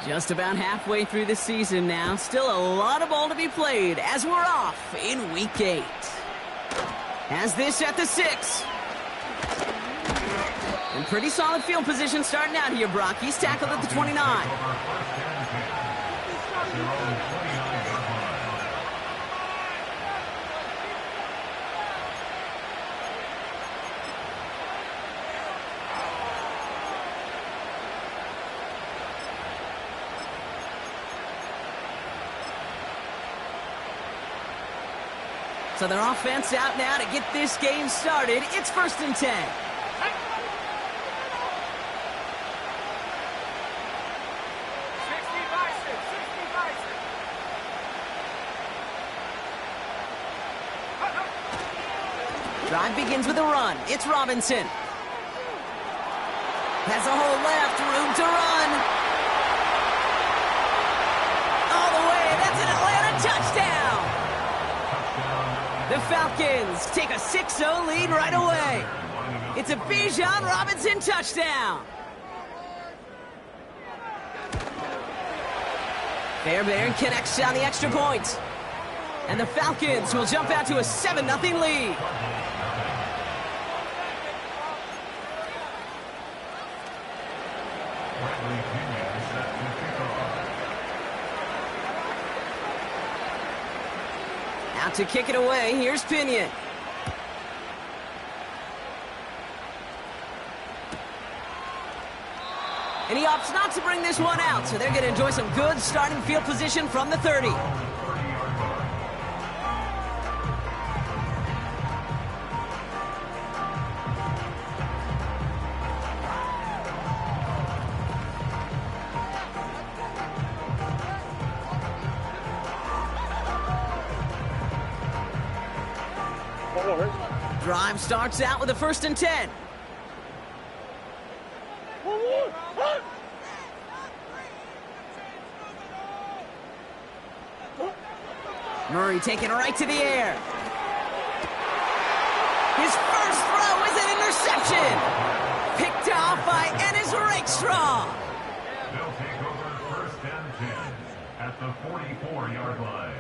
Just about halfway through the season now. Still a lot of ball to be played as we're off in Week 8. Has this at the 6. And pretty solid field position starting out here, Brock. He's tackled at the 29. So their offense out now to get this game started. It's 1st and 10. Drive begins with a run. It's Robinson. Has a hole left, room to run. All the way, that's an Atlanta touchdown. The Falcons take a 6-0 lead right away. It's a Bijan Robinson touchdown. Fairbairn connects on the extra point. And the Falcons will jump out to a 7-0 lead. Out to kick it away, here's Pinion. And he opts not to bring this one out, so they're going to enjoy some good starting field position from the 30. Drive starts out with a 1st and 10. Murray taking it right to the air. His first throw is an interception. Picked off by Ennis Rakestraw. They'll take over 1st and 10 at the 44-yard line.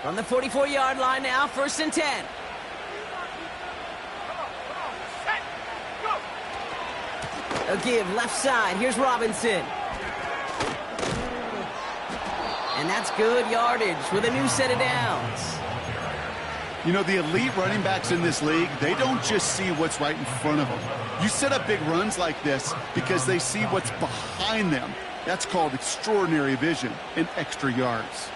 From the 44-yard line now, 1st and 10. A give left side. Here's Robinson. And that's good yardage with a new set of downs. You know, the elite running backs in this league, they don't just see what's right in front of them. You set up big runs like this because they see what's behind them. That's called extraordinary vision and extra yards.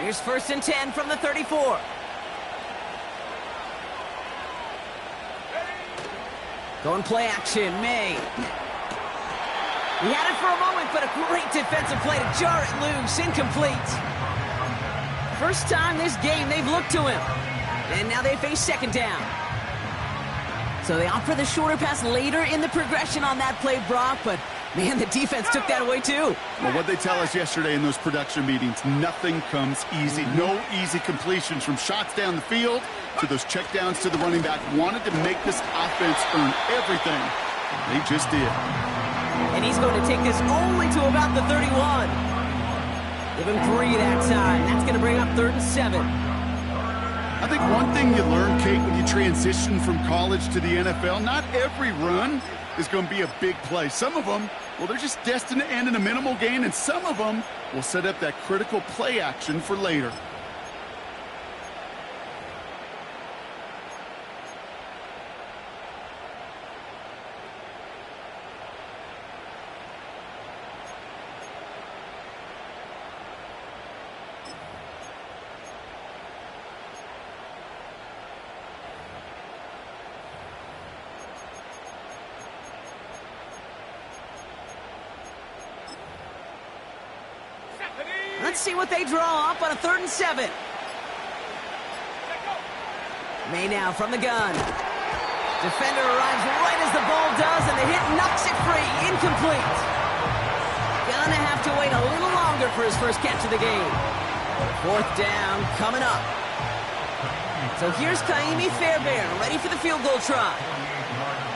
Here's 1st and 10 from the 34. Going play action, May. He had it for a moment, but a great defensive play to jar it loose, incomplete. First time this game they've looked to him. And now they face 2nd down. So they opt for the shorter pass later in the progression on that play, Brock, but man, the defense took that away too. Well, what they tell us yesterday in those production meetings, nothing comes easy. No easy completions from shots down the field to those checkdowns to the running back. Wanted to make this offense earn everything. They just did. And he's going to take this only to about the 31. Give him 3 that time. That's going to bring up 3rd and 7. I think one thing you learn, Kate, when you transition from college to the NFL, not every run is going to be a big play. Some of them, well, they're just destined to end in a minimal gain, and some of them will set up that critical play action for later. Let's see what they draw up on a 3rd and 7. May now from the gun. Defender arrives right as the ball does, and the hit knocks it free. Incomplete. Gonna have to wait a little longer for his first catch of the game. 4th down coming up. So here's Kaimi Fairbairn, ready for the field goal try.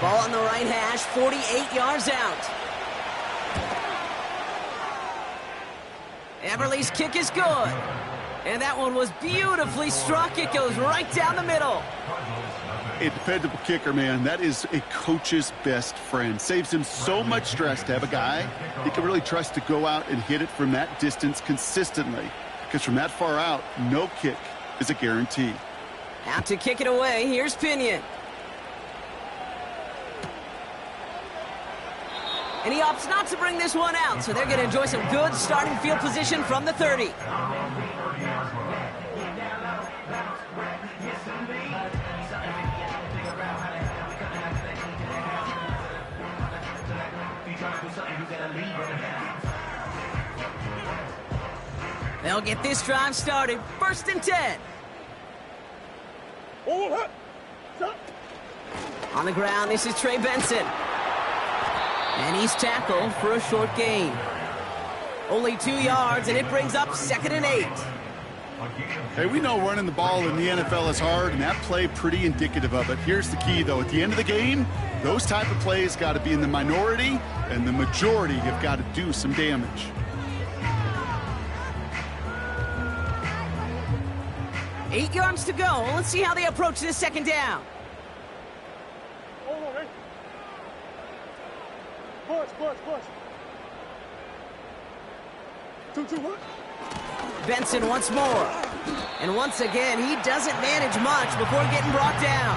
Ball on the right hash, 48 yards out. Everly's kick is good. And that one was beautifully struck. It goes right down the middle. A dependable kicker, man. That is a coach's best friend. Saves him so much stress to have a guy he can really trust to go out and hit it from that distance consistently. Because from that far out, no kick is a guarantee. Out to kick it away. Here's Pinion. And he opts not to bring this one out, so they're going to enjoy some good starting field position from the 30. They'll get this drive started. 1st and 10. On the ground, this is Trey Benson. And he's tackled for a short gain. Only 2 yards, and it brings up 2nd and 8. Hey, we know running the ball in the NFL is hard, and that play pretty indicative of it. Here's the key, though. At the end of the game, those type of plays got to be in the minority, and the majority have got to do some damage. 8 yards to go. Let's see how they approach this 2nd down. Push. 2, what? Benson once more. And once again, he doesn't manage much before getting brought down.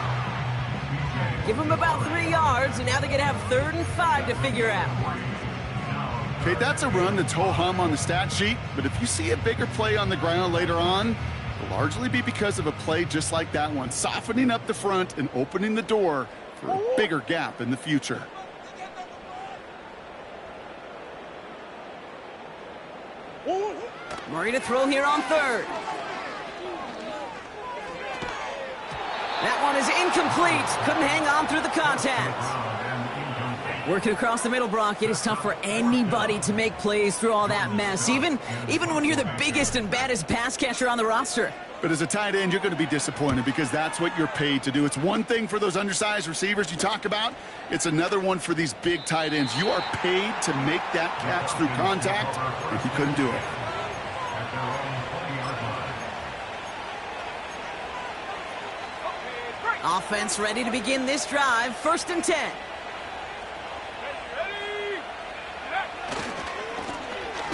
Give him about 3 yards, and now they're going to have 3rd and 5 to figure out. Okay, that's a run that's ho-hum on the stat sheet, but if you see a bigger play on the ground later on, it'll largely be because of a play just like that one, softening up the front and opening the door for a bigger gap in the future. Murray to throw here on 3rd. That one is incomplete. Couldn't hang on through the contact. Working across the middle, Brock, it is tough for anybody to make plays through all that mess, even when you're the biggest and baddest pass catcher on the roster. But as a tight end, you're going to be disappointed because that's what you're paid to do. It's one thing for those undersized receivers you talk about. It's another one for these big tight ends. You are paid to make that catch through contact, and he couldn't do it. Offense ready to begin this drive. 1st and 10.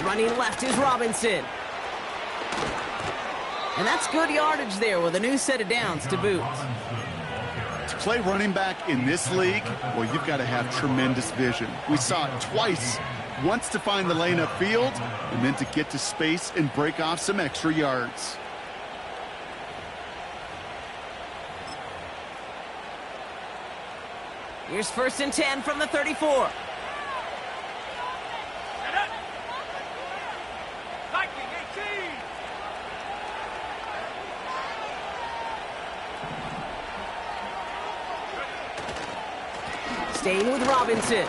Running left is Robinson. And that's good yardage there with a new set of downs to boot. To play running back in this league, well, you've got to have tremendous vision. We saw it twice. Once to find the lane upfield, and then to get to space and break off some extra yards. Here's 1st and 10 from the 34. Staying with Robinson.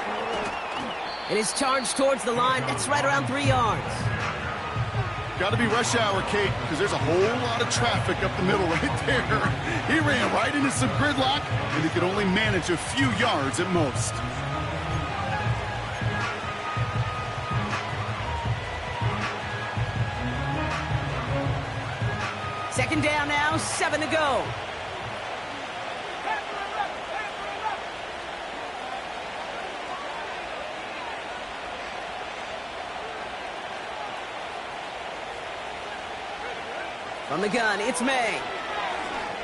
It is charged towards the line. That's right around 3 yards. Got to be rush hour, Kate, because there's a whole lot of traffic up the middle right there. He ran right into some gridlock, and he could only manage a few yards at most. Second down now, 7 to go. From the gun, it's May.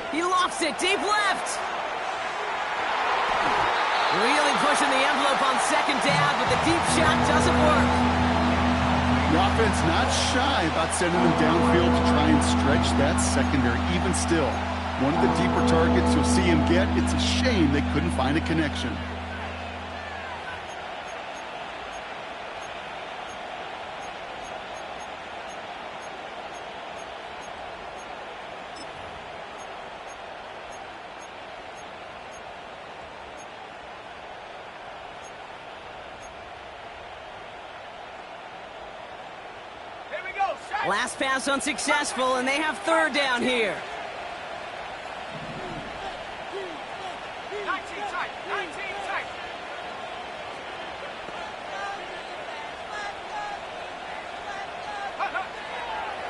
He lofts it deep left. Really pushing the envelope on 2nd down, but the deep shot doesn't work. The offense not shy about sending them downfield to try and stretch that secondary. Even still, one of the deeper targets you'll see him get. It's a shame they couldn't find a connection. Last pass unsuccessful, and they have third down here. 19 tight, 19 tight.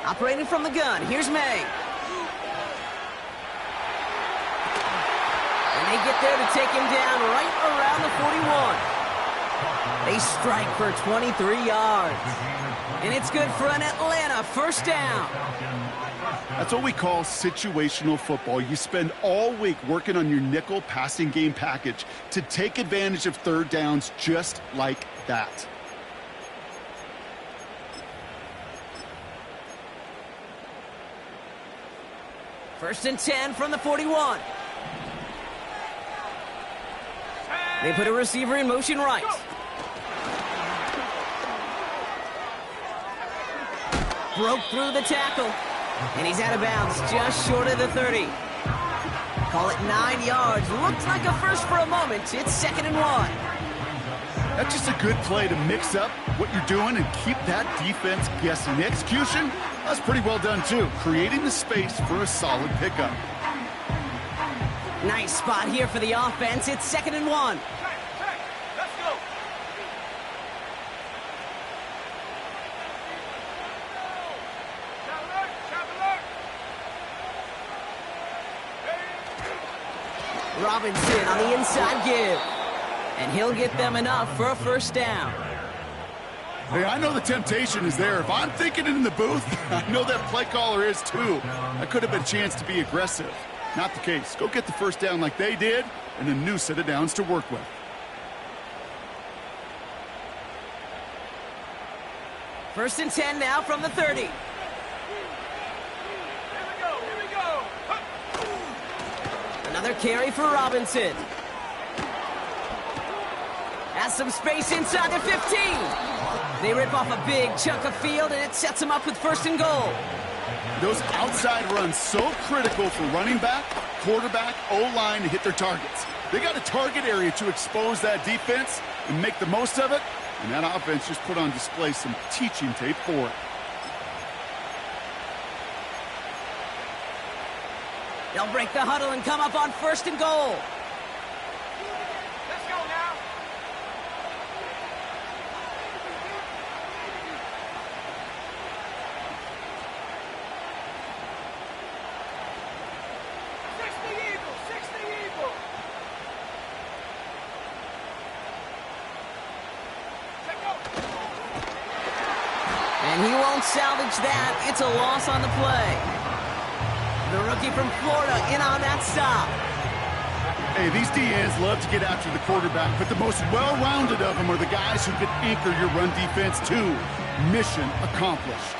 Operating from the gun, here's May. And they get there to take him down right around the 41. They strike for 23 yards. And it's good for an Atlanta first down. That's what we call situational football. You spend all week working on your nickel passing game package to take advantage of third downs just like that. First and 10 from the 41. They put a receiver in motion right. Broke through the tackle. And he's out of bounds just short of the 30. Call it 9 yards. Looked like a first for a moment. It's 2nd and 1. That's just a good play to mix up what you're doing and keep that defense guessing. The execution, that's pretty well done too. Creating the space for a solid pickup. Nice spot here for the offense. It's 2nd and 1. Let's go. Robinson on the inside give. And he'll get them enough for a first down. Hey, I know the temptation is there. If I'm thinking it in the booth, I know that play caller is too. That could have been a chance to be aggressive. Not the case. Go get the first down like they did, and a new set of downs to work with. First and 10 now from the 30. Here we go. Another carry for Robinson. Has some space inside the 15. They rip off a big chunk of field, and it sets them up with first and goal. Those outside runs so critical for running back, quarterback, O-line to hit their targets. They got a target area to expose that defense and make the most of it, and that offense just put on display some teaching tape for it. They'll break the huddle and come up on first and goal. Let's go now. And he won't salvage that. It's a loss on the play. The rookie from Florida in on that stop. Hey, these DNs love to get after the quarterback, but the most well-rounded of them are the guys who can anchor your run defense too. Mission accomplished.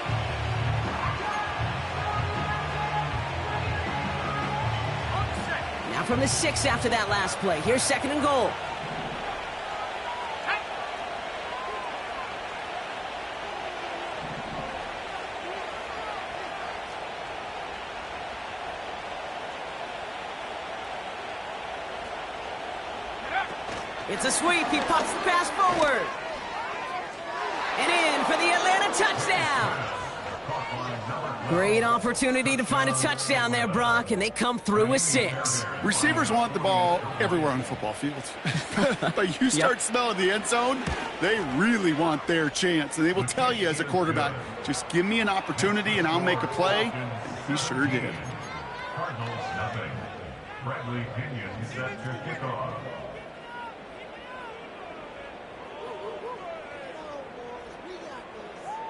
Now from the 6 after that last play. Here's 2nd and goal. It's a sweep. He pops the pass forward. And in for the Atlanta touchdown. Great opportunity to find a touchdown there, Brock, and they come through with 6. Receivers want the ball everywhere on the football field. But you start smelling the end zone, they really want their chance. And they will tell you as a quarterback, just give me an opportunity and I'll make a play. And he sure did. Cardinals nothing. Bradley Pinion set to kickoff.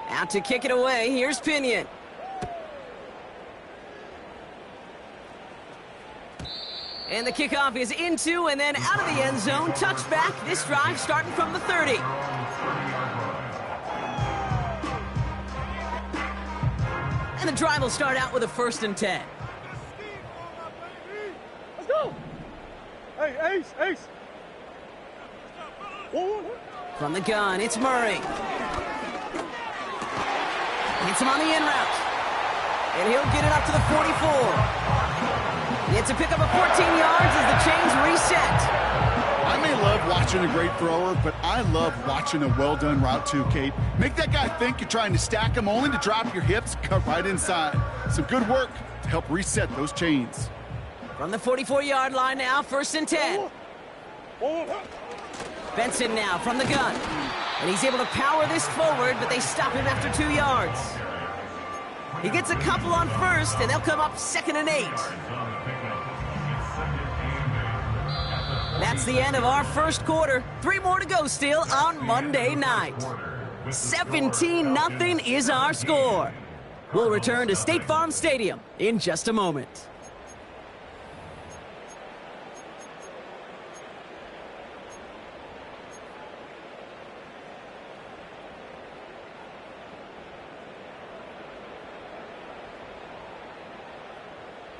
Out to kick it away. Here's Pinion. And the kickoff is into and then out of the end zone. Touchback. This drive starting from the 30. And the drive will start out with a 1st and 10. Let's go. Hey, Ace. From the gun, it's Murray. Hits him on the in route. And he'll get it up to the 44. It's a pickup of 14 yards as the chains reset. I may love watching a great thrower, but I love watching a well-done route too, Kate. Make that guy think you're trying to stack him only to drop your hips, cut right inside. Some good work to help reset those chains. From the 44-yard line now, 1st and 10. Benson now from the gun. And he's able to power this forward, but they stop him after 2 yards. He gets a couple on 1st, and they'll come up 2nd and 8. That's the end of our 1st quarter. 3 more to go still on Monday night. 17-0 is our score. We'll return to State Farm Stadium in just a moment.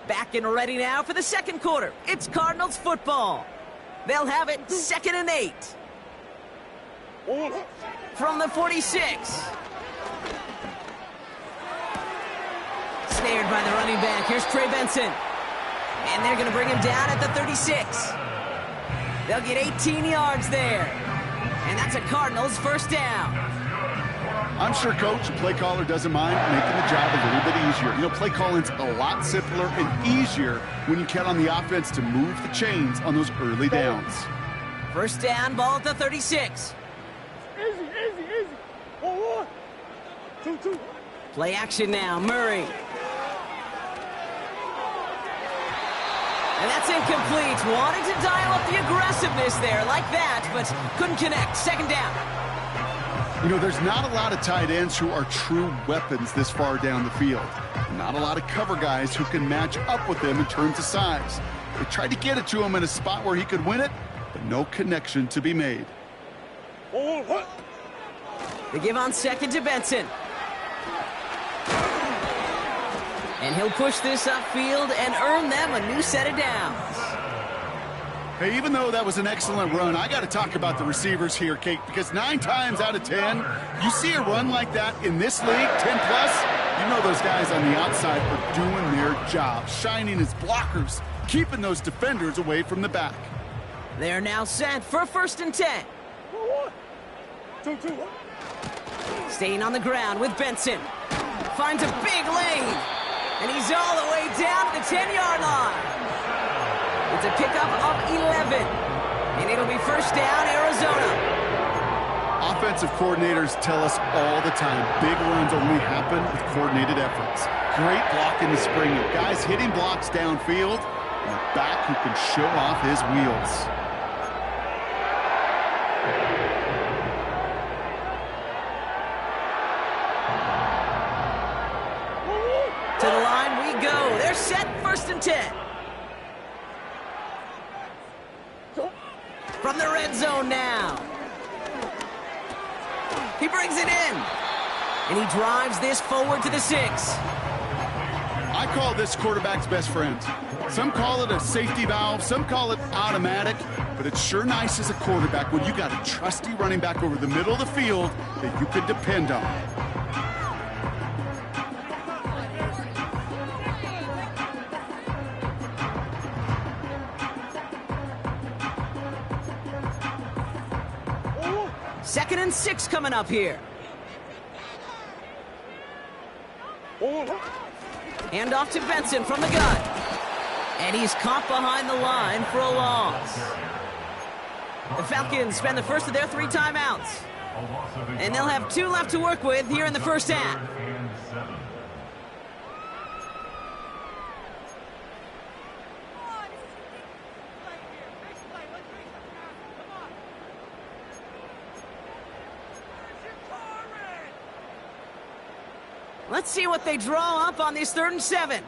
Back and ready now for the 2nd quarter. It's Cardinals football. They'll have it 2nd and 8. From the 46. Snared by the running back. Here's Trey Benson. And they're going to bring him down at the 36. They'll get 18 yards there. And that's a Cardinals 1st down. I'm sure Coach, the play caller, doesn't mind making the job a little bit easier. You know, play calling's a lot simpler and easier when you count on the offense to move the chains on those early downs. 1st down, ball at the 36. Easy. 1-1. 2-2. Play action now, Murray. And that's incomplete. Wanted to dial up the aggressiveness there like that, but couldn't connect. 2nd down. You know, there's not a lot of tight ends who are true weapons this far down the field. Not a lot of cover guys who can match up with them in terms of size. They tried to get it to him in a spot where he could win it, but no connection to be made. They give on 2nd to Benson. And he'll push this upfield and earn them a new set of downs. Hey, even though that was an excellent run, I got to talk about the receivers here, Kate, because 9 times out of 10, you see a run like that in this league, 10+, you know those guys on the outside are doing their job, shining as blockers, keeping those defenders away from the back. They're now set for 1st and 10. 2-2. Staying on the ground with Benson. Finds a big lane. And he's all the way down to the 10-yard line. It's a pickup of 11. And it'll be 1st down, Arizona. Offensive coordinators tell us all the time, big runs only happen with coordinated efforts. Great block in the spring. Guys hitting blocks downfield, and a back who can show off his wheels. To the line we go. They're set 1st and 10. From the red zone now. He brings it in. And he drives this forward to the 6. I call this quarterback's best friend. Some call it a safety valve, some call it automatic, but it's sure nice as a quarterback when you got a trusty running back over the middle of the field that you can depend on. Second and 6 coming up here. Hand off to Benson from the gun. And he's caught behind the line for a loss. The Falcons spend the first of their 3 timeouts. And they'll have 2 left to work with here in the 1st half. Let's see what they draw up on this 3rd and 7.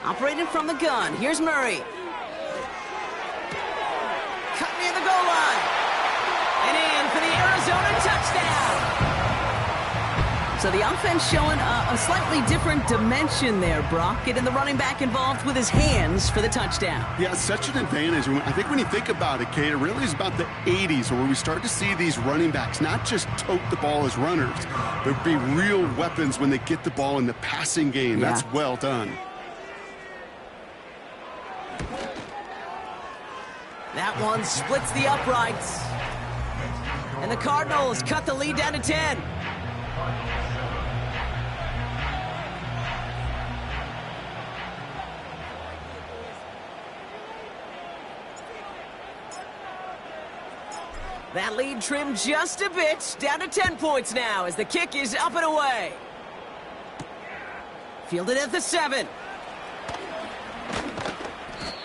Operating from the gun. Here's Murray. Cut near the goal line. And in for the Arizona touchdown. So the offense showing a slightly different dimension there, Brock. Getting the running back involved with his hands for the touchdown. Yeah, such an advantage. I think when you think about it, Kate, it really is about the 80s where we start to see these running backs not just tote the ball as runners, but be real weapons when they get the ball in the passing game. Yeah. That's well done. That one splits the uprights. And the Cardinals cut the lead down to 10. That lead trimmed just a bit, down to 10 points now as the kick is up and away. Fielded at the 7.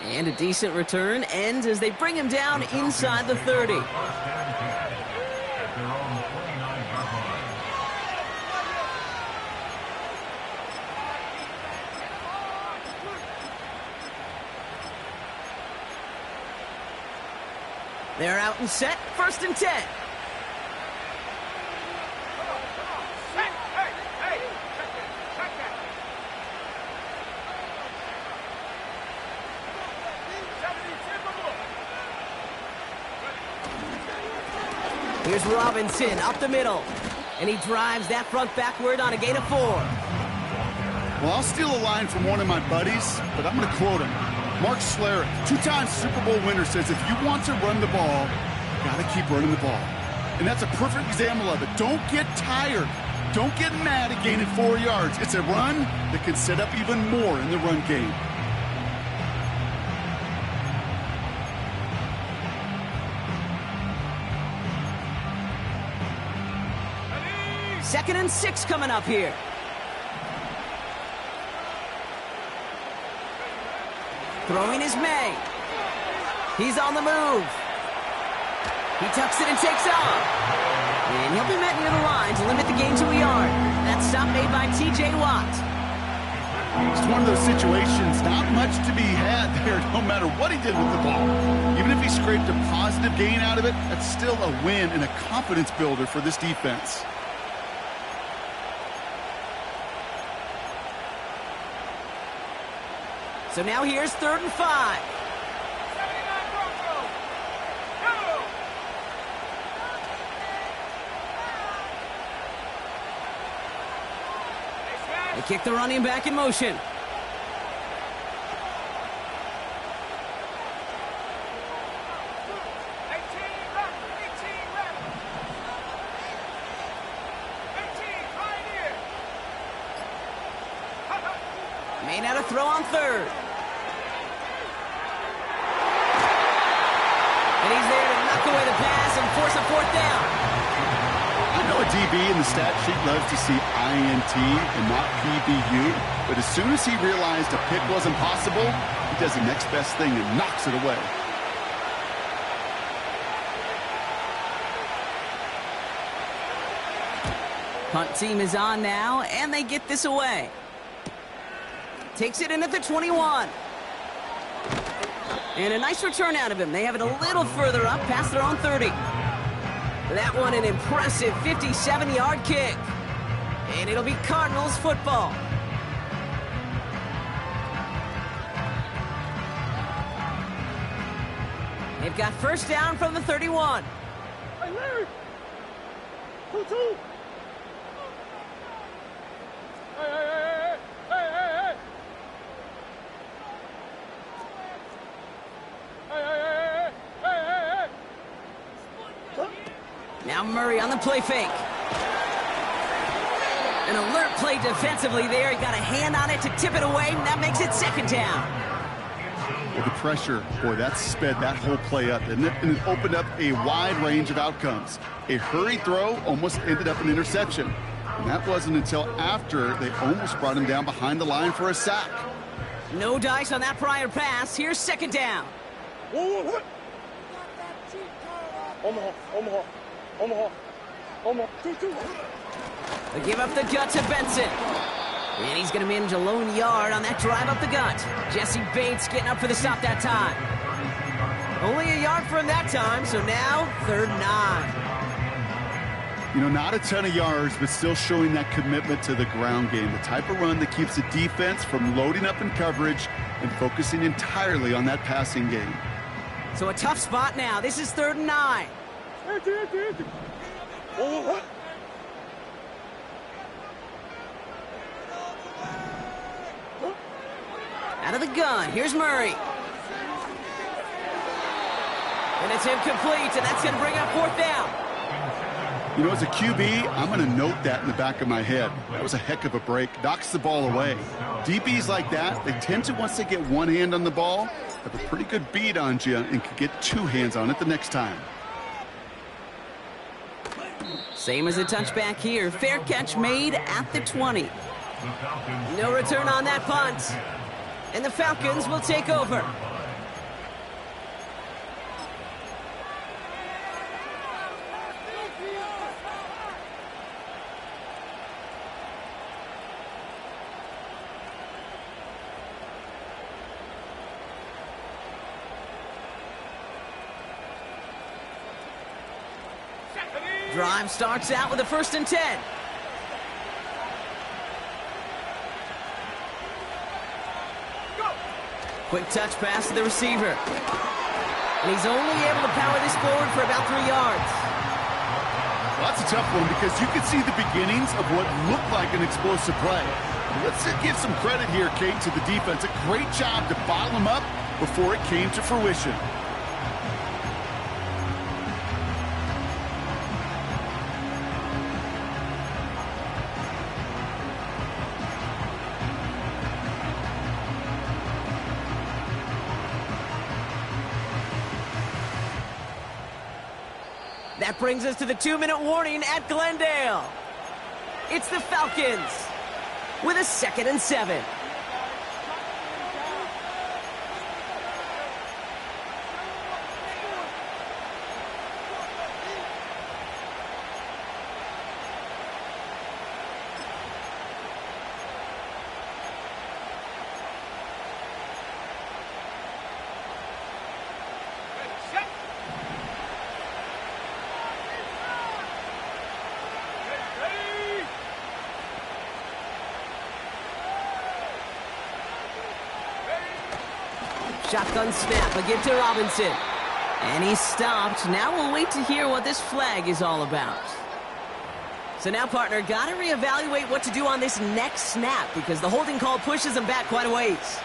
And a decent return ends as they bring him down inside the 30. They're out and set, 1st and 10. Here's Robinson up the middle, and he drives that front backward on a gain of 4. Well, I'll steal a line from one of my buddies, but I'm going to quote him. Mark Schlereth, 2-time Super Bowl winner, says if you want to run the ball, you got to keep running the ball. And that's a perfect example of it. Don't get tired. Don't get mad at gaining 4 yards. It's a run that can set up even more in the run game. Second and 6 coming up here. Throwing is May. He's on the move. He tucks it and takes off. And he'll be met near the line to limit the gain to a yard. That stop made by T.J. Watt. It's one of those situations, not much to be had there, no matter what he did with the ball. Even if he scraped a positive gain out of it, that's still a win and a confidence builder for this defense. So now here's 3rd and 5. They kick the running back in motion. May now to throw on 3rd. And he's there to knock away the pass and force a 4th down. I know a DB in the stat sheet loves to see INT and not PBU, but as soon as he realized a pick wasn't possible, he does the next best thing and knocks it away. Punt team is on now, and they get this away. Takes it in at the 21. And a nice return out of him. They have it a little further up past their own 30. That one an impressive 57-yard kick. And it'll be Cardinals football. They've got 1st down from the 31. Hey, Larry! 2-2! Now Murray on the play fake. An alert play defensively there. He got a hand on it to tip it away, and that makes it 2nd down. Well, the pressure, boy, that sped that whole play up, didn't it? And it opened up a wide range of outcomes. A hurried throw almost ended up an interception. And that wasn't until after they almost brought him down behind the line for a sack. No dice on that prior pass. Here's 2nd down. Whoa. Omaha. 2-2. They give up the gut to Benson. And he's going to manage a lone yard on that drive up the gut. Jesse Bates getting up for the stop that time. Only a yard for him that time, so now 3rd and 9. You know, not a ton of yards, but still showing that commitment to the ground game. The type of run that keeps the defense from loading up in coverage and focusing entirely on that passing game. So a tough spot now. This is 3rd and 9. Empty. Whoa. Out of the gun, here's Murray. And it's incomplete, and that's going to bring up fourth down. You know, as a QB, I'm going to note that in the back of my head. That was a heck of a break. Knocks the ball away. DBs like that, they tend to, once they get one hand on the ball, have a pretty good beat on you and can get two hands on it the next time. Same as a touchback here. Fair catch made at the 20. No return on that punt. And the Falcons will take over. Drive starts out with a 1st and 10. Quick touch pass to the receiver. And he's only able to power this forward for about 3 yards. Well, that's a tough one because you can see the beginnings of what looked like an explosive play. Let's give some credit here, Kate, to the defense. A great job to bottle him up before it came to fruition. That brings us to the 2-minute warning at Glendale. It's the Falcons with a 2nd and 7. Shotgun snap, a give to Robinson. And he's stopped. Now we'll wait to hear what this flag is all about. So now, partner, got to reevaluate what to do on this next snap because the holding call pushes him back quite a ways.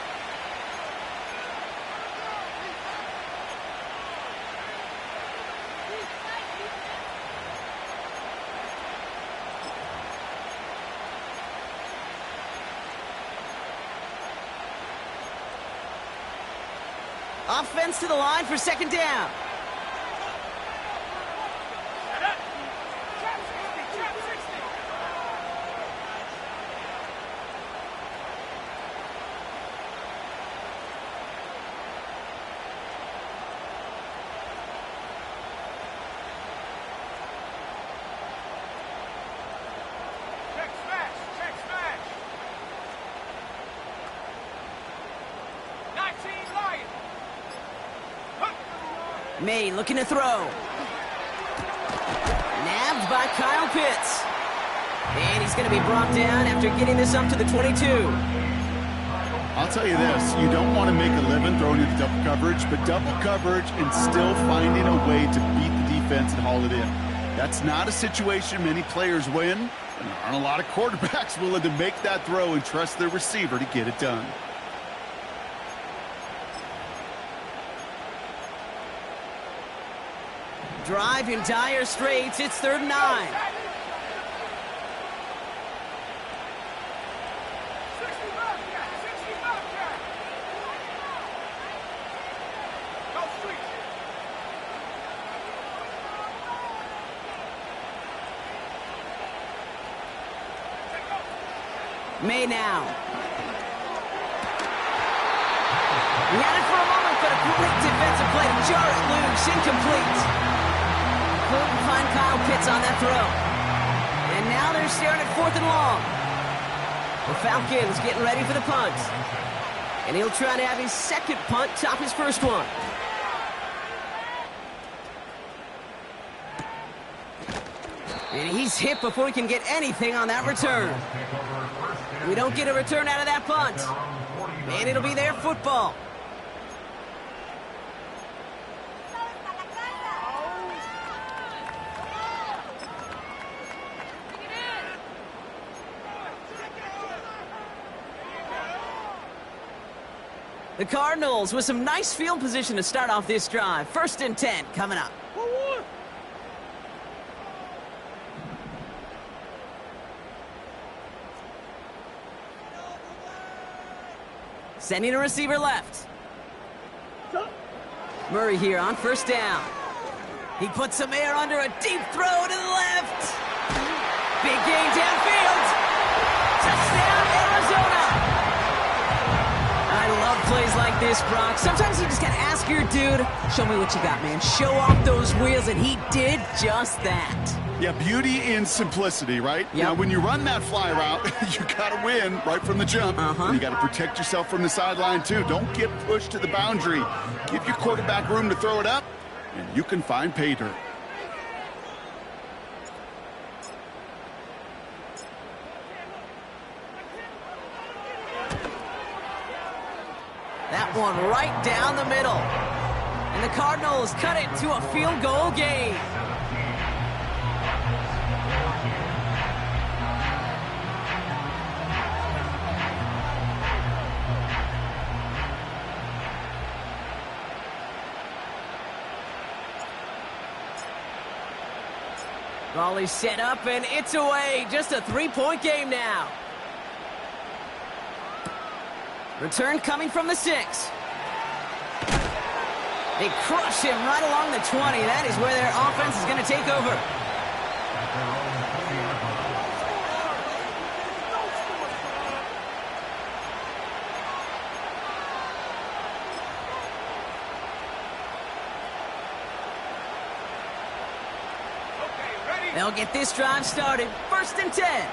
Offense to the line for 2nd down. May looking to throw. Nabbed by Kyle Pitts. And he's going to be brought down after getting this up to the 22. I'll tell you this, you don't want to make a living throwing into double coverage, but double coverage and still finding a way to beat the defense and haul it in. That's not a situation many players win, and there aren't a lot of quarterbacks willing to make that throw and trust their receiver to get it done. Drive in dire straits. It's 3rd and 9. May now. He had it for a moment, but a great defensive play to jar it loose. Incomplete. Couldn't find Kyle Pitts on that throw. And now they're staring at 4th and long. The Falcons getting ready for the punt. And he'll try to have his 2nd punt top his 1st one. And he's hit before he can get anything on that return. We don't get a return out of that punt. And it'll be their football. The Cardinals with some nice field position to start off this drive. 1st and 10 coming up. Sending a receiver left. Murray here on 1st down. He puts some air under a deep throw to the left. Big gain downfield. Touchdown, Arizona. I love plays like this, Brock. Sometimes you just got to ask your dude, show me what you got, man. Show off those wheels, and he did just that. Yeah, beauty in simplicity, right? Yep. Now, when you run that fly route, you got to win right from the jump. And you got to protect yourself from the sideline, too. Don't get pushed to the boundary. Give your quarterback room to throw it up, and you can find pay dirt. That one right down the middle. And the Cardinals cut it to a field goal game. Raleigh set up, and it's away. Just a 3-point game now. Return coming from the 6. They crush him right along the 20. That is where their offense is going to take over. They'll get this drive started. 1st and 10.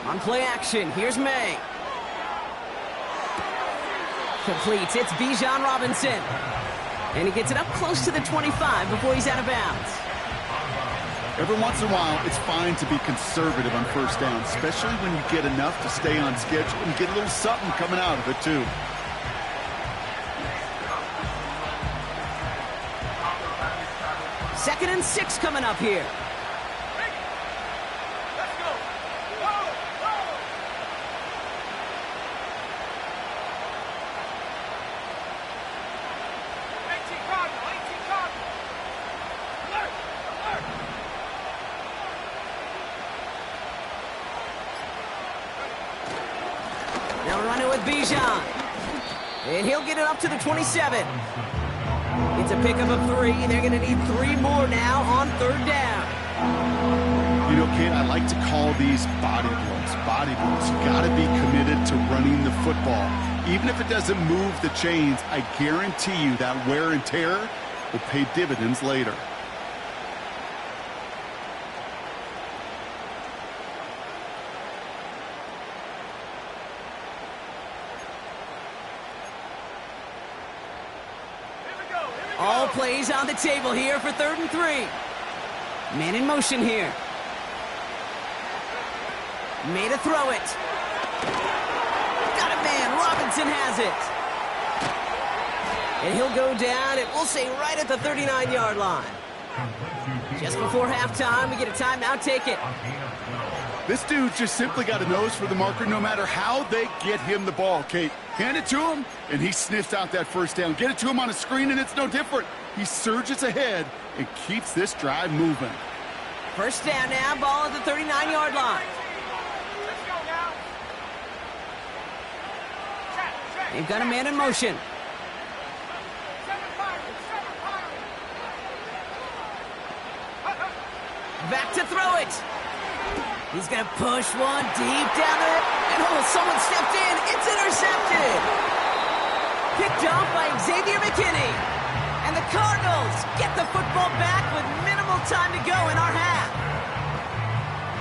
On play action, here's May. Completes, it's Bijan Robinson. And he gets it up close to the 25 before he's out of bounds. Every once in a while, it's fine to be conservative on 1st down, especially when you get enough to stay on schedule and get a little something coming out of it, too. Second and 6 coming up here. They'll run it with Bijan. And he'll get it up to the 27. It's a pickup of 3. They're going to need 3 more now on 3rd down. You know, Kate, I like to call these body blows. Body blows. You got to be committed to running the football. Even if it doesn't move the chains, I guarantee you that wear and tear will pay dividends later. All plays on the table here for 3rd and 3. Man in motion here. Made a throw it. Got a man. Robinson has it. And he'll go down, and we'll say right at the 39-yard line. Just before halftime, we get a timeout. Take it. This dude's just simply got a nose for the marker no matter how they get him the ball, Kate. Hand it to him, and he sniffs out that 1st down. Get it to him on a screen, and it's no different. He surges ahead and keeps this drive moving. 1st down now, ball at the 39-yard line. They've got a man in motion. Back to throw it. He's going to push one deep down there. And someone stepped in. It's intercepted. Picked off by Xavier McKinney. And the Cardinals get the football back with minimal time to go in our half.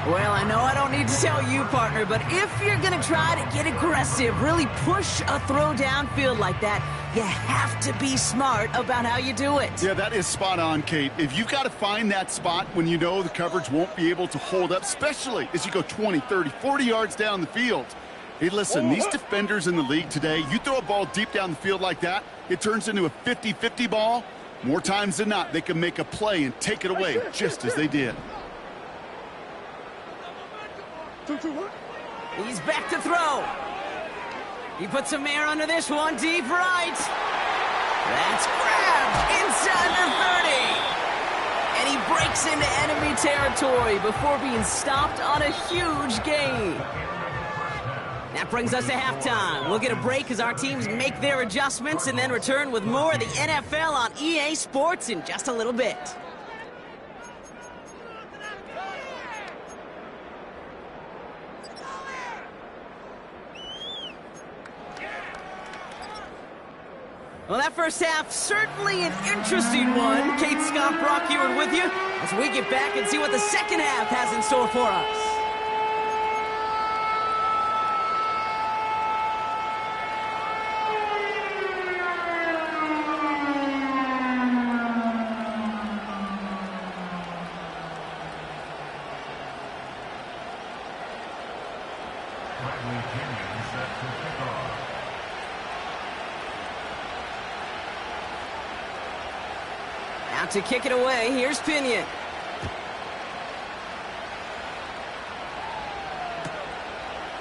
Well, I know I don't need to tell you, partner, but if you're going to try to get aggressive, really push a throw downfield like that, you have to be smart about how you do it. Yeah, that is spot on, Kate. If you've got to find that spot when you know the coverage won't be able to hold up, especially as you go 20, 30, 40 yards down the field, Hey, listen, these defenders in the league today, you throw a ball deep down the field like that, it turns into a 50-50 ball. More times than not, they can make a play and take it away just as they did. He's back to throw. He puts some air under this one, deep right. That's grabbed inside the 30. And he breaks into enemy territory before being stopped on a huge gain. That brings us to halftime. We'll get a break as our teams make their adjustments and then return with more of the NFL on EA Sports in just a little bit. Well, that first half, certainly an interesting one. Kate, Scott, Brock Ewart with you as we get back and see what the second half has in store for us. Out to kick it away, here's Pinion.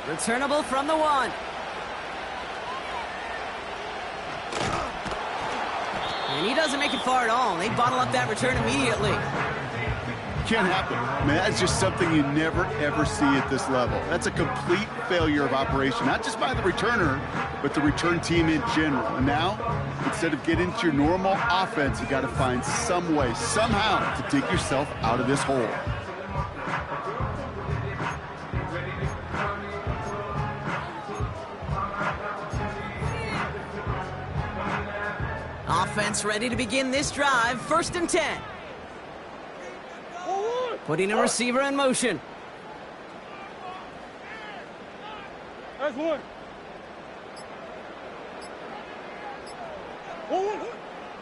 Returnable from the 1. And he doesn't make it far at all. They bottle up that return immediately. Can't happen. I mean, that's just something you never, ever see at this level. That's a complete failure of operation, not just by the returner, but the return team in general. And now, instead of getting into your normal offense, you got to find some way, somehow, to dig yourself out of this hole. Offense ready to begin this drive. 1st and 10. Putting a receiver in motion. That's one.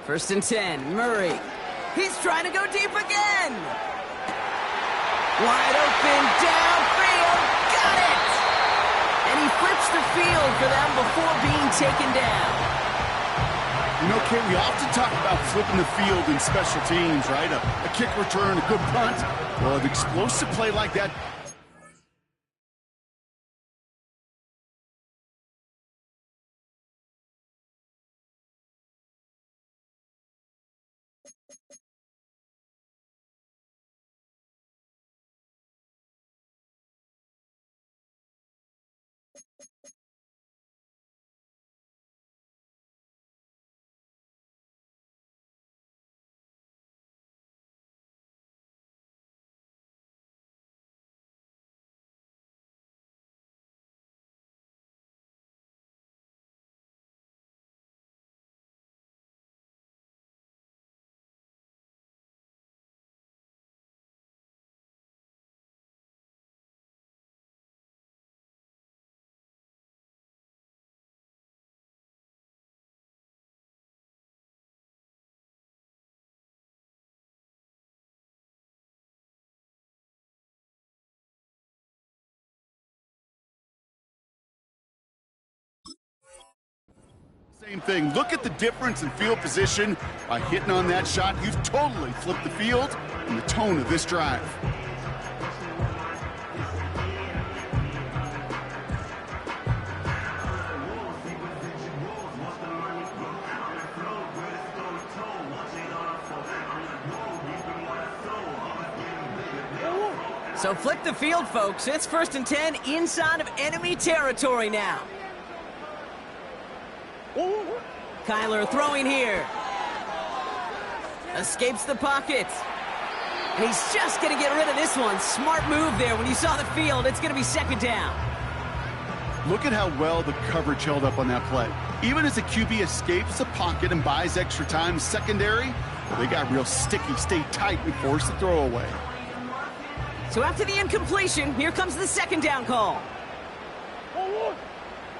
First and 10, Murray. He's trying to go deep again. Wide open, downfield, got it! And he flips the field for them before being taken down. You know, Kate, we often talk about flipping the field in special teams, right? A kick return, a good punt. Well, an explosive play like that. Same thing. Look at the difference in field position. By hitting on that shot, you've totally flipped the field and the tone of this drive. So flip the field, folks. It's 1st and 10 inside of enemy territory now. Kyler throwing here. Escapes the pocket. And he's just going to get rid of this one. Smart move there. When you saw the field, it's going to be 2nd down. Look at how well the coverage held up on that play. Even as the QB escapes the pocket and buys extra time secondary, well, they got real sticky, stayed tight, and forced the throwaway. So after the incompletion, here comes the 2nd down call.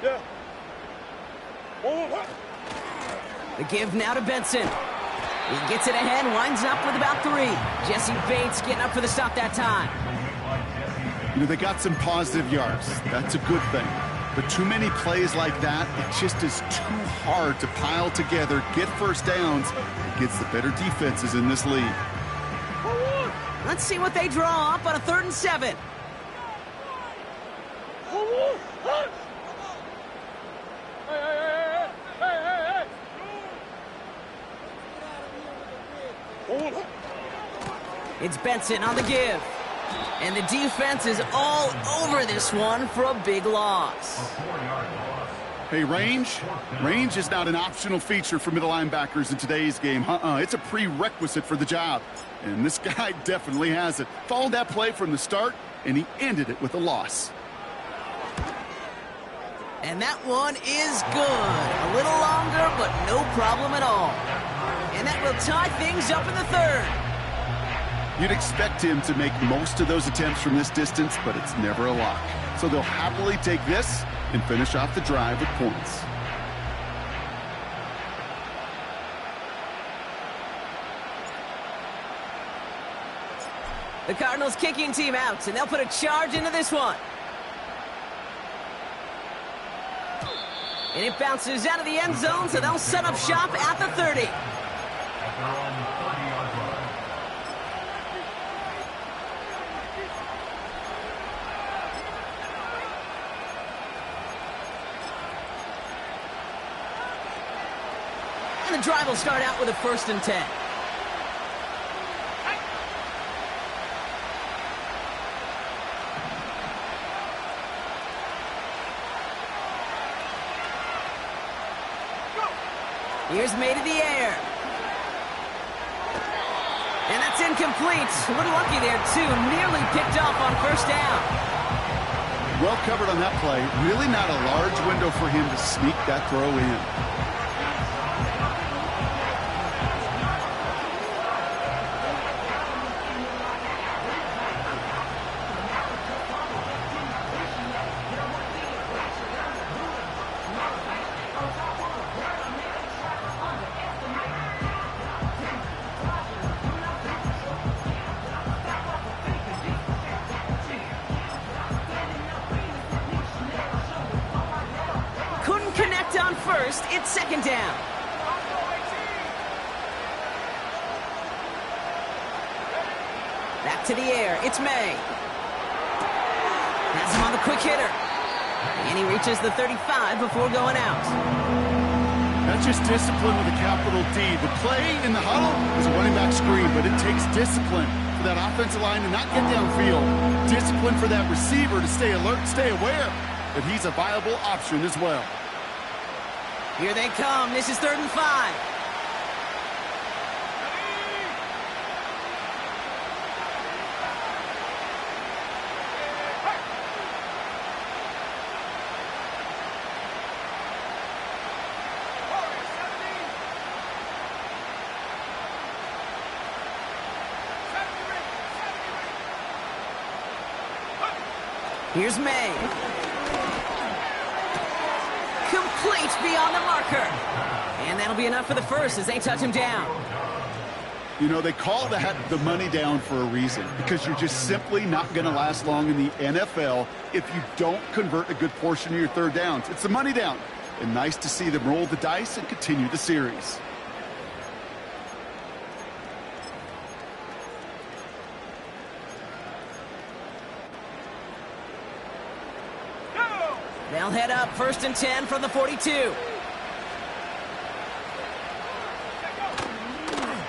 Yeah. The give now to Benson. He gets it ahead, winds up with about 3. Jesse Bates getting up for the stop that time. You know, they got some positive yards. That's a good thing. But too many plays like that, it just is too hard to pile together, get first downs against the better defenses in this league. Let's see what they draw up on a 3rd and 7. It's Benson on the give. And the defense is all over this one for a big loss. Hey, range is not an optional feature for middle linebackers in today's game. It's a prerequisite for the job. And this guy definitely has it. Followed that play from the start, and he ended it with a loss. And that one is good. A little longer, but no problem at all. And that will tie things up in the 3rd. You'd expect him to make most of those attempts from this distance, but it's never a lock. So they'll happily take this and finish off the drive with points. The Cardinals kicking team out, and they'll put a charge into this one. And it bounces out of the end zone, so they'll set up shop at the 30. At their own 30-yard line. And the drive will start out with a 1st and 10. Here's May to the air. And that's incomplete. A little lucky there, too. Nearly picked off on 1st down. Well covered on that play. Really not a large window for him to sneak that throw in. On 1st, it's 2nd down. Back to the air, it's May. Has him on the quick hitter. And he reaches the 35 before going out. That's just discipline with a capital D. The play in the huddle is a running back screen, but it takes discipline for that offensive line to not get downfield. Discipline for that receiver to stay alert, stay aware that he's a viable option as well. Here they come. This is 3rd and 5. Here's May. Complete beyond the marker. And that'll be enough for the 1st as they touch him down. You know, they call that the money down for a reason, because you're just simply not going to last long in the NFL if you don't convert a good portion of your 3rd downs. It's the money down. And nice to see them roll the dice and continue the series. They'll head up 1st and 10 from the 42.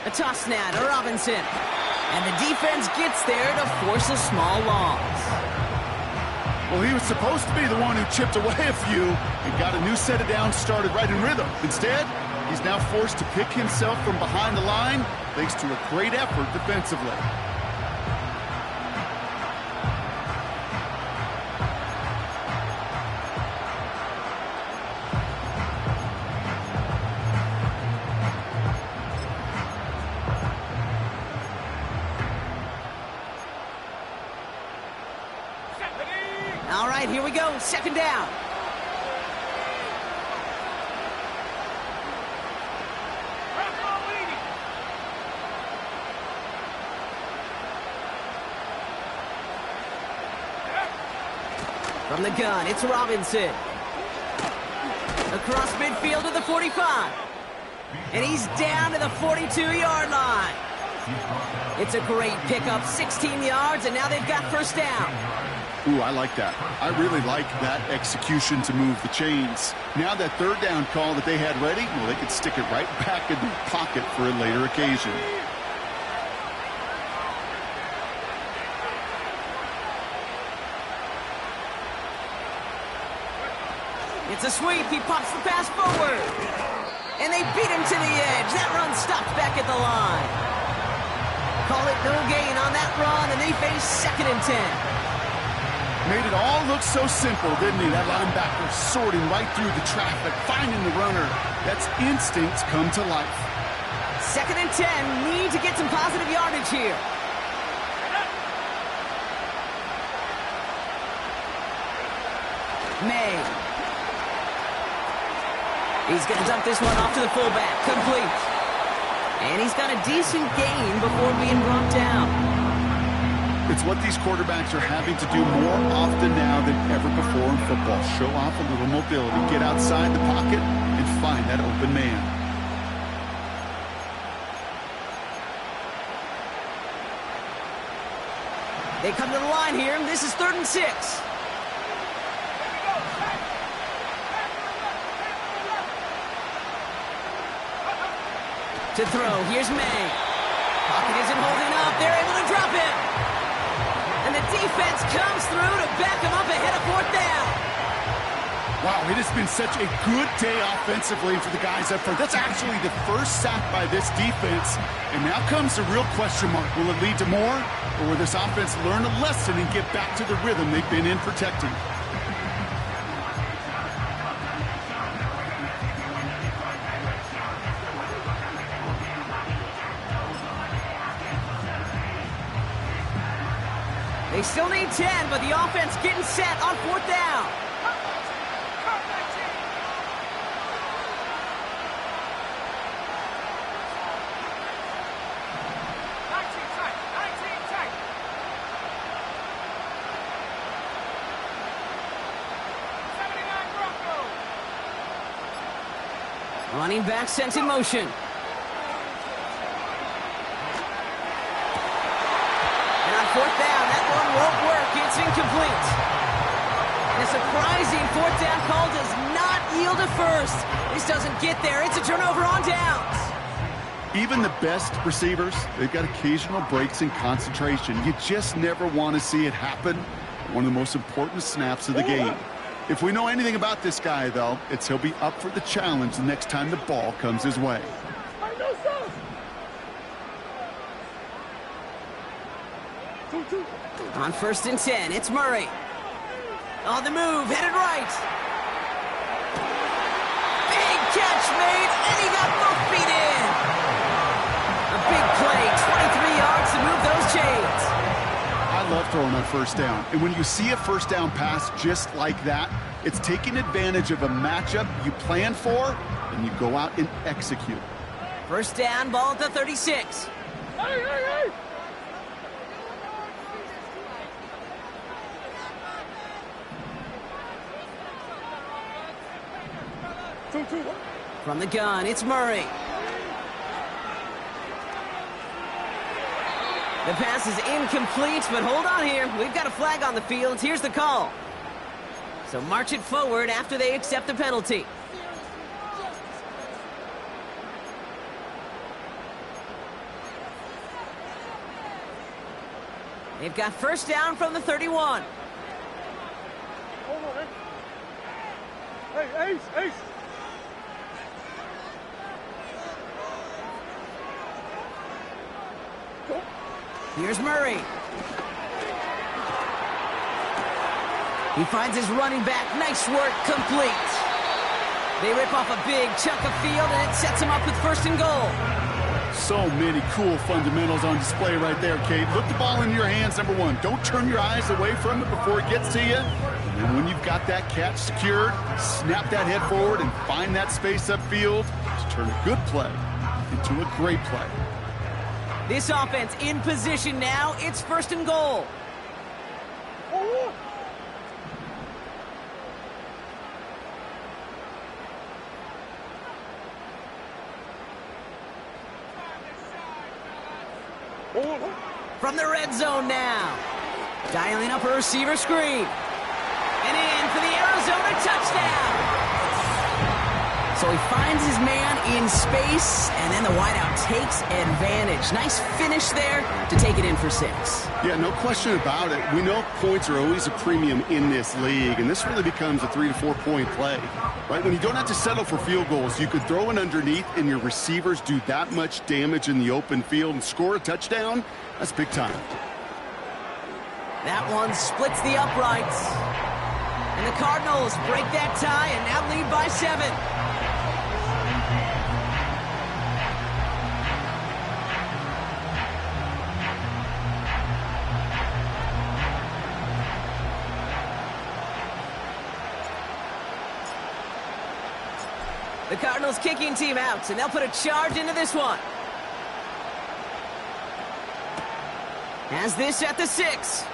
A toss now to Robinson. And the defense gets there to force a small loss. Well, he was supposed to be the one who chipped away a few and got a new set of downs started right in rhythm. Instead, he's now forced to pick himself from behind the line thanks to a great effort defensively. All right, here we go. 2nd down. From the gun, it's Robinson. Across midfield to the 45. And he's down to the 42-yard line. It's a great pickup, 16 yards, and now they've got first down. Ooh, I like that. I really like that execution to move the chains. Now that third down call that they had ready, well, they could stick it right back in the pocket for a later occasion. It's a sweep. He pops the pass forward. And they beat him to the edge. That run stopped back at the line. Call it no gain on that run, and they face 2nd and 10. Made it all look so simple, didn't he? That linebacker sorting right through the traffic, finding the runner. That's instincts come to life. 2nd and 10. Need to get some positive yardage here. May. He's going to dump this one off to the fullback. Complete. And he's got a decent gain before being brought down. It's what these quarterbacks are having to do more often now than ever before in football. Show off a little mobility. Get outside the pocket and find that open man. They come to the line here. This is 3rd and 6. To throw, here's May. Pocket isn't holding up. They're able to drop it. And the defense comes through to back him up ahead of 4th down. Wow, it has been such a good day offensively for the guys up front. That's actually the first sack by this defense. And now comes the real question mark. Will it lead to more? Or will this offense learn a lesson and get back to the rhythm they've been in protecting? They still need 10, but the offense getting set on 4th down. Running back sent in motion. And on 4th down, that one won't work. It's incomplete. And a surprising 4th down call does not yield a first. This doesn't get there. It's a turnover on downs. Even the best receivers, they've got occasional breaks in concentration. You just never want to see it happen. One of the most important snaps of the game. If we know anything about this guy, though, it's he'll be up for the challenge the next time the ball comes his way. On 1st and 10, it's Murray. On the move, headed right. Big catch made, and he got both feet in. A big play, 23 yards to move those chains. I love throwing on 1st down. And when you see a 1st down pass just like that, it's taking advantage of a matchup you plan for, and you go out and execute. 1st down, ball at the 36. Hey! 2-2. From the gun, it's Murray. The pass is incomplete, but hold on here. We've got a flag on the field. Here's the call. So march it forward after they accept the penalty. They've got 1st down from the 31. Hold on, Ace. Ace. Here's Murray. He finds his running back. Nice work, complete. They rip off a big chunk of field, and it sets him up with 1st and goal. So many cool fundamentals on display right there, Kate. Put the ball in your hands, number one. Don't turn your eyes away from it before it gets to you. And then when you've got that catch secured, snap that head forward and find that space upfield to turn a good play into a great play. This offense in position now. It's 1st and goal. From the red zone now. Dialing up a receiver screen. And in for the Arizona touchdown. So he finds his man in space, and then the wideout takes advantage. Nice finish there to take it in for 6. Yeah, no question about it. We know points are always a premium in this league, and this really becomes a 3 to 4 point play. Right? When you don't have to settle for field goals, you could throw it underneath, and your receivers do that much damage in the open field and score a touchdown. That's big time. That one splits the uprights. And the Cardinals break that tie and now lead by 7. The Cardinals kicking team out, and they'll put a charge into this one. Has this at the 6.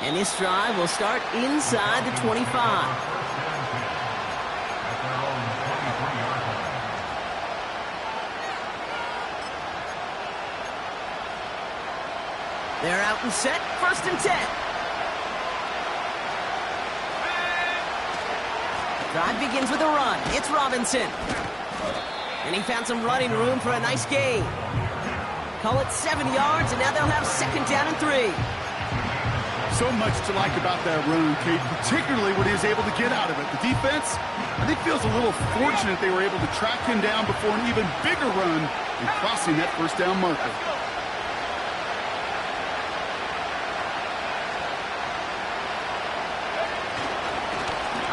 And this drive will start inside the 25. They're out and set, 1st and 10. Drive begins with a run. It's Robinson. And he found some running room for a nice gain. Call it 7 yards, and now they'll have 2nd down and 3. So much to like about that run, Kate, particularly what he was able to get out of it. The defense, I think, feels a little fortunate they were able to track him down before an even bigger run and crossing that 1st down marker.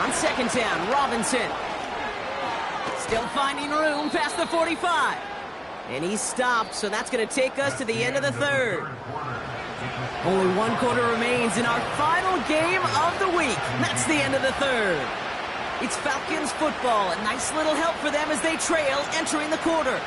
On 2nd down, Robinson. Still finding room past the 45. And he's stopped, so that's going to take us to the end of the 3rd. Only 1 quarter remains in our final game of the week. That's the end of the 3rd. It's Falcons football. A nice little help for them as they trail entering the quarter.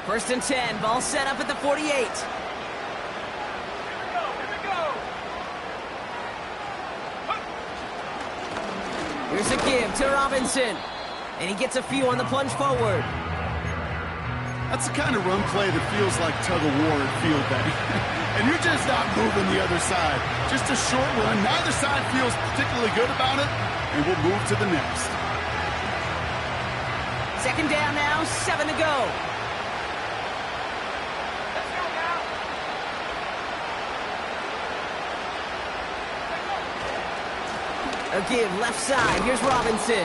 First and 10, ball set up at the 48. Here we go. Here's a give to Robinson. And he gets a few on the plunge forward. That's the kind of run play that feels like tug-of-war at field day. And you're just not moving the other side. Just a short run. Neither side feels particularly good about it. And we'll move to the next. 2nd down now, 7 to go. A give left side. Here's Robinson.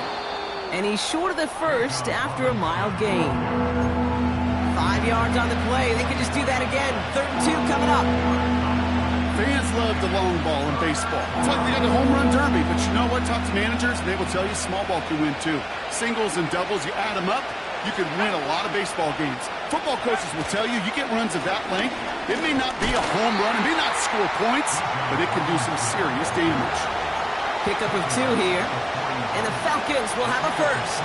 And he's short of the 1st after a mild gain. 5 yards on the play. They can just do that again. 3rd and 2 coming up. Fans love the long ball in baseball. It's like they got the home run derby, but you know what? Talk to managers, and they will tell you small ball can win too. Singles and doubles, you add them up, you can win a lot of baseball games. Football coaches will tell you, you get runs of that length, it may not be a home run, it may not score points, but it can do some serious damage. Pickup of 2 here, and the Falcons will have a 1st.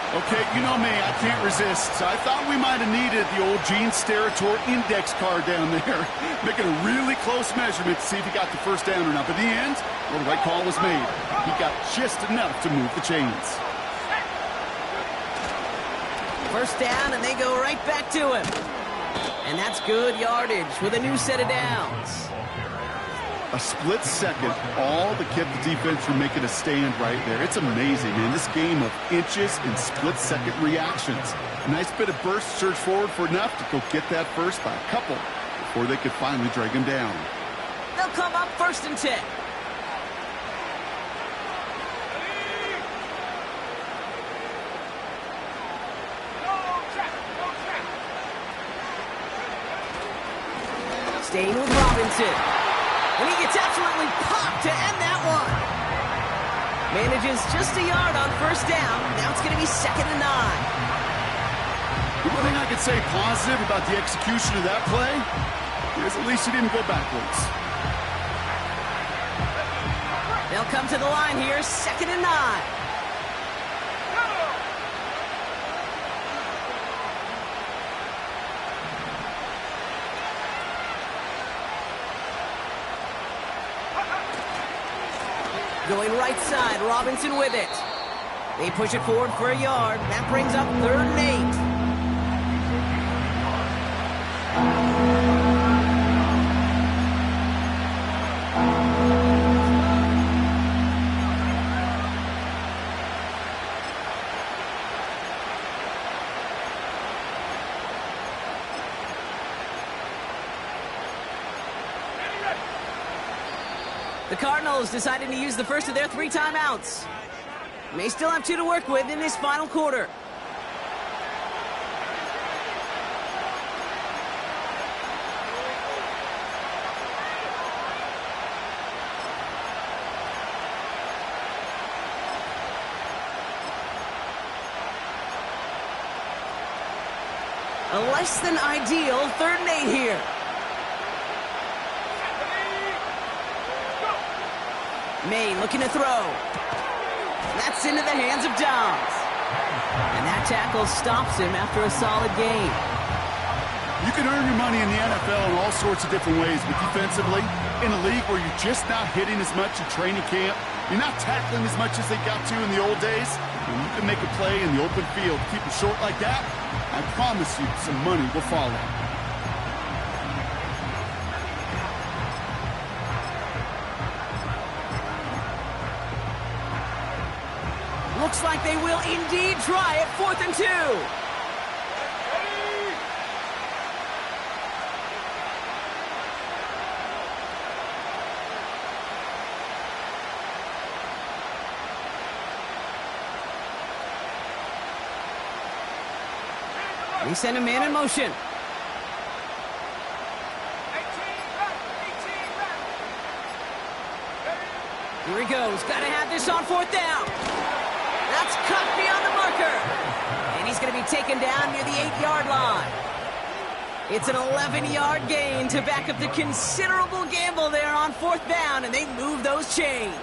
Okay, you know me, I can't resist. So I thought we might have needed the old Gene Steratore index card down there, making a really close measurement to see if he got the 1st down or not. But in the end, well, the right call was made. He got just enough to move the chains. 1st down, and they go right back to him. And that's good yardage with a new set of downs. A split second, all that kept the defense from making a stand right there. It's amazing, man. This game of inches and split-second reactions. A nice bit of burst, surge forward for enough to go get that 1st by a couple before they could finally drag him down. They'll come up 1st and 10. Staying with Robinson. And he gets absolutely popped to end that one. Manages just a yard on 1st down. Now it's going to be 2nd and 9. The one thing I could say positive about the execution of that play is at least he didn't go backwards. They'll come to the line here, 2nd and 9. Going right side, Robinson with it. They push it forward for a yard. That brings up 3rd and 8. The Cardinals decided to use the first of their 3 timeouts. May still have 2 to work with in this final quarter. A less than ideal 3rd and 8 here. May looking to throw. That's into the hands of Downs. And that tackle stops him after a solid game. You can earn your money in the NFL in all sorts of different ways, but defensively, in a league where you're just not hitting as much in training camp, you're not tackling as much as they got to in the old days, and you can make a play in the open field. Keep it short like that, I promise you some money will follow. Looks like they will indeed try it, 4th and 2. They send a man in motion. Here he goes. Got to have this on 4th down. That's cut beyond the marker. And he's going to be taken down near the 8-yard line. It's an 11-yard gain to back up the considerable gamble there on 4th down, and they move those chains.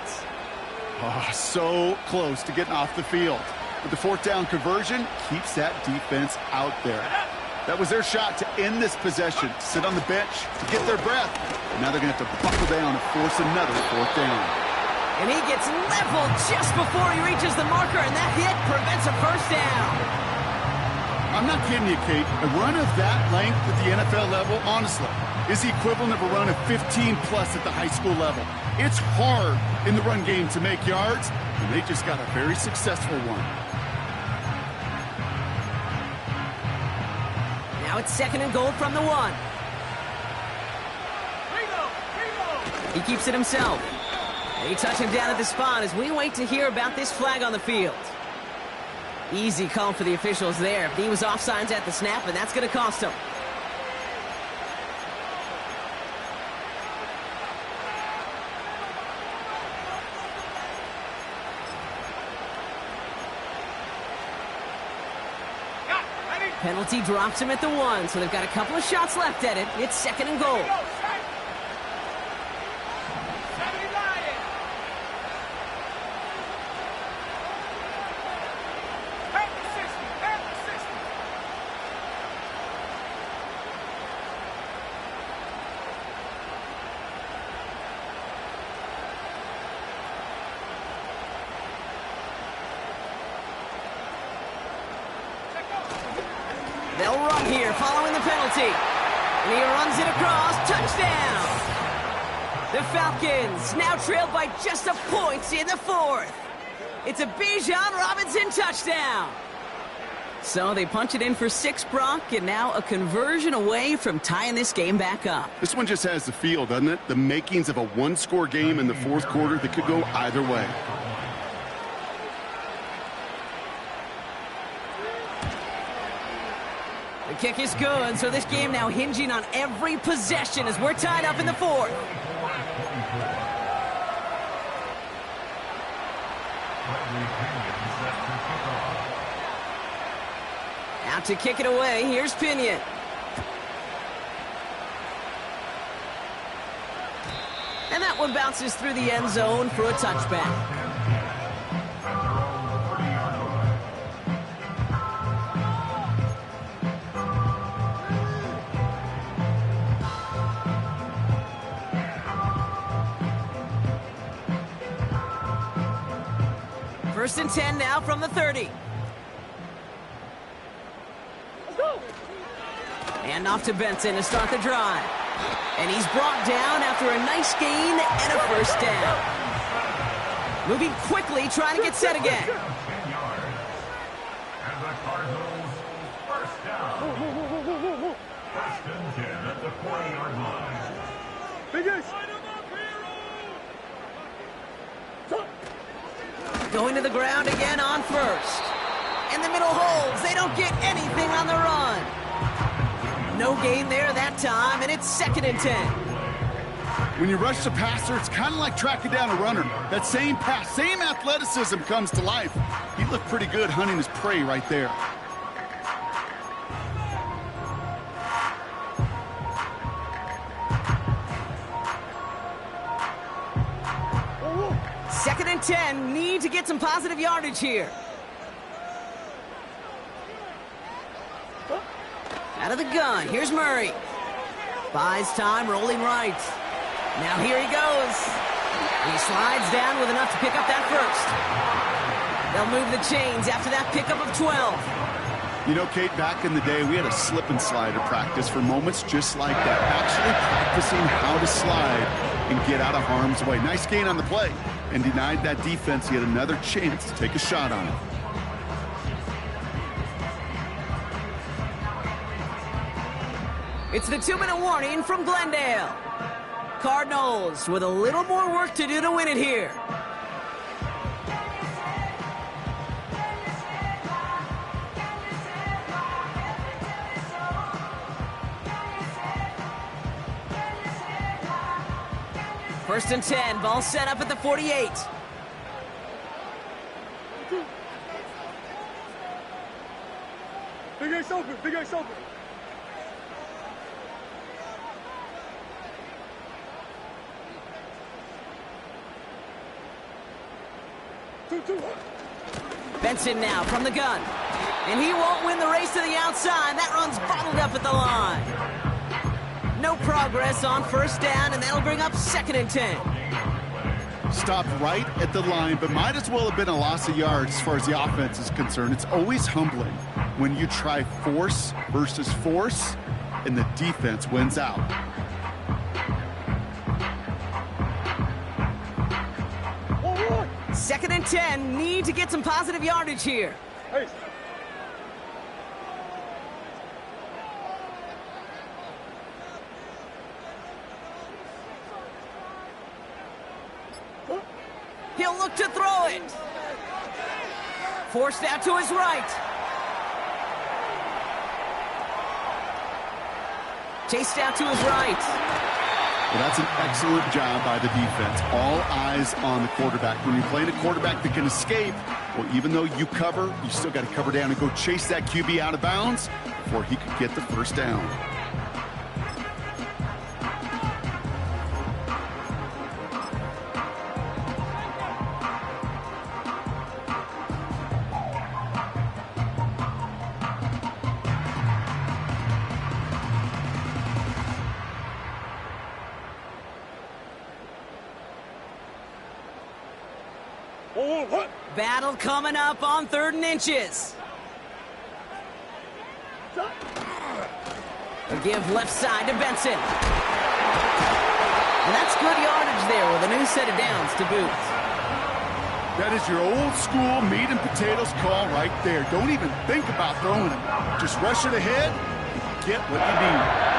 Oh, so close to getting off the field. But the 4th down conversion keeps that defense out there. That was their shot to end this possession, sit on the bench, to get their breath. And now they're going to have to buckle down and force another 4th down. And he gets leveled just before he reaches the marker, and that hit prevents a 1st down. I'm not kidding you, Kate. A run of that length at the NFL level, honestly, is the equivalent of a run of 15-plus at the high school level. It's hard in the run game to make yards, and they just got a very successful one. Now it's 2nd and goal from the 1. He keeps it himself. They touch him down at the spot as we wait to hear about this flag on the field. Easy call for the officials there. He was offsides at the snap, and that's going to cost him. Penalty drops him at the 1, so they've got a couple of shots left at it. It's 2nd and goal. They'll run here following the penalty. And he runs it across. Touchdown! The Falcons now trailed by just a point in the 4th. It's a Bijan Robinson touchdown. So they punch it in for 6, Brock, and now a conversion away from tying this game back up. This one just has the feel, doesn't it? The makings of a one-score game in the 4th quarter that could go either way. The kick is good, so this game now hinging on every possession as we're tied up in the 4th. Out to kick it away, here's Pinion. And that one bounces through the end zone for a touchback. First and 10 now from the 30. Let's go. And off to Benson to start the drive. And he's brought down after a nice gain and a first down. Moving quickly, trying to get set again. 10 yards. And the Cardinals first down. First and 10 at the 40-yard line. Big Ace. Going to the ground again on first. In the middle holds. They don't get anything on the run. No gain there that time, and it's second and 10. When you rush the passer, it's kind of like tracking down a runner. That same pass, same athleticism comes to life. He looked pretty good hunting his prey right there. Second and 10, need to get some positive yardage here. Out of the gun, here's Murray. Buys time, rolling right. Now here he goes. He slides down with enough to pick up that first. They'll move the chains after that pickup of 12. You know, Kate, back in the day, we had a slip and slider practice for moments just like that. Actually practicing how to slide and get out of harm's way. Nice gain on the play. And denied that defense yet another chance to take a shot on it. It's the 2-minute warning from Glendale. Cardinals with a little more work to do to win it here. First and 10, ball set up at the 48. Big Ace open. Big Ace open. Two. Benson now from the gun. And he won't win the race to the outside. That run's bottled up at the line. No progress on first down, and that'll bring up second and 10. Stopped right at the line, but might as well have been a loss of yards as far as the offense is concerned. It's always humbling when you try force versus force, and the defense wins out. Second and 10, need to get some positive yardage here. Ace. He'll look to throw it. Forced out to his right. Chased out to his right. Well, that's an excellent job by the defense. All eyes on the quarterback. When you're playing a quarterback that can escape, well, even though you cover, you still got to cover down and go chase that QB out of bounds before he could get the first down. What? Battle coming up on 3rd and inches. A give left side to Benson. And that's good yardage there with a new set of downs to boot. That is your old school meat and potatoes call right there. Don't even think about throwing it. Just rush it ahead and get what you need.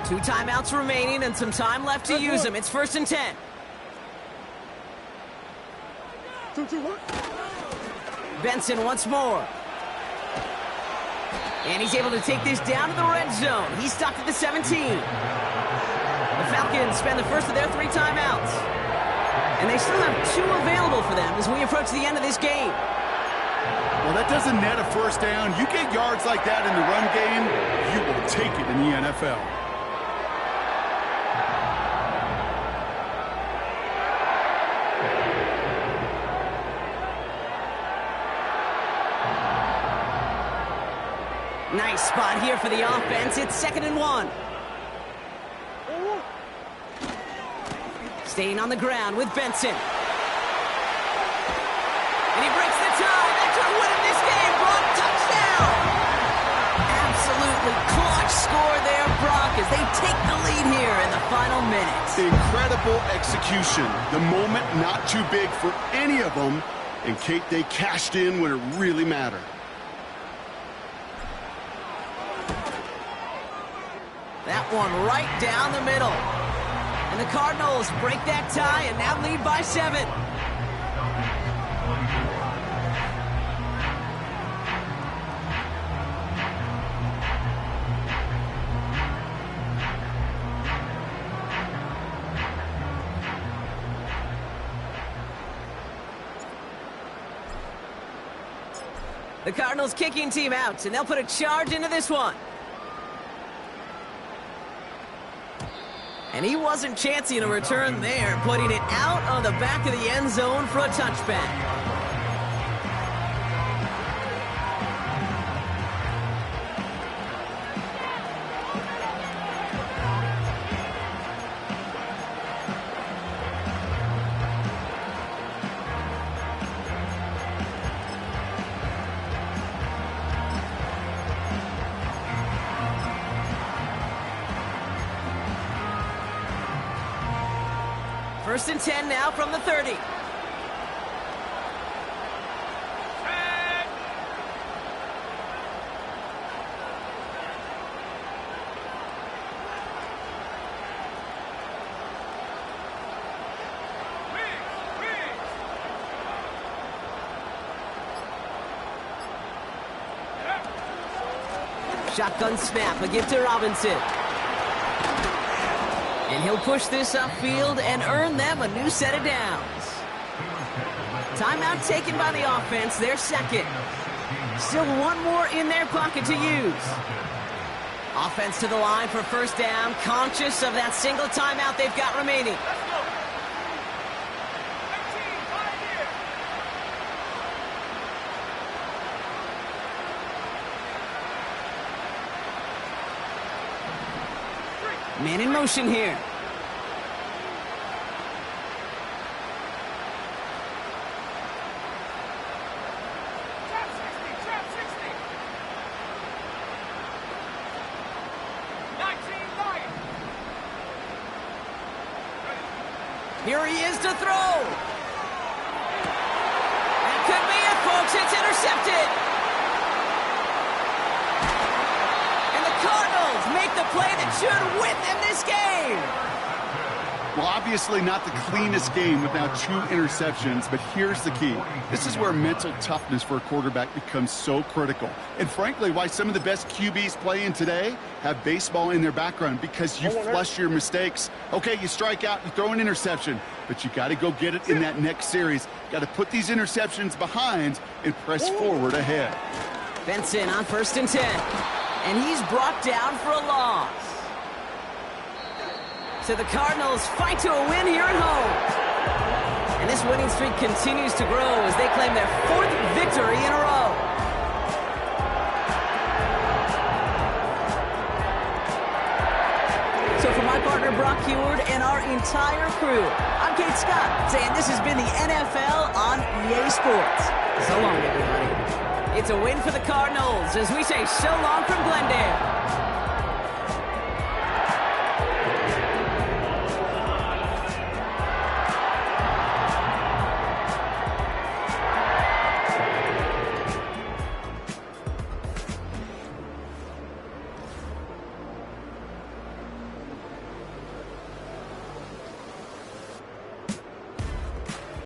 Two timeouts remaining and some time left to use them. It's 1st and 10. Two. Benson once more. And he's able to take this down to the red zone. He's stopped at the 17. The Falcons spend the first of their 3 timeouts. And they still have 2 available for them as we approach the end of this game. Well, that doesn't net a first down. You get yards like that in the run game, you will take it in the NFL. Nice spot here for the offense. It's 2nd and 1. Staying on the ground with Benson. And he breaks the tie. That could win him this game. Brock, touchdown! Absolutely clutch score there, Brock, as they take the lead here in the final minutes. Incredible execution. The moment not too big for any of them. And, Kate, they cashed in when it really mattered. That one right down the middle. And the Cardinals break that tie and now lead by 7. The Cardinals kicking team out, and they'll put a charge into this one. And he wasn't chancing a return there, putting it out on the back of the end zone for a touchback. First and 10 now from the 30. Shotgun snap, a give to Robinson. And he'll push this upfield and earn them a new set of downs. Timeout taken by the offense, their 2nd. Still 1 more in their pocket to use. Offense to the line for first down, conscious of that single timeout they've got remaining. Man in motion here. Here he is to throw. That could be it, folks. It's intercepted. And the Cardinals make the play that should win them this game. Well, obviously not the cleanest game with now 2 interceptions, but here's the key. This is where mental toughness for a quarterback becomes so critical. And frankly, why some of the best QBs playing today have baseball in their background, because you flush your mistakes. Okay, you strike out, you throw an interception, but you got to go get it in that next series. Got to put these interceptions behind and press forward ahead. Benson on 1st and 10. And he's brought down for a loss. So the Cardinals fight to a win here at home. And this winning streak continues to grow as they claim their 4th victory in a row. So for my partner Brock Heward and our entire crew, I'm Kate Scott saying this has been the NFL on EA Sports. So long, everybody. It's a win for the Cardinals as we say so long from Glendale.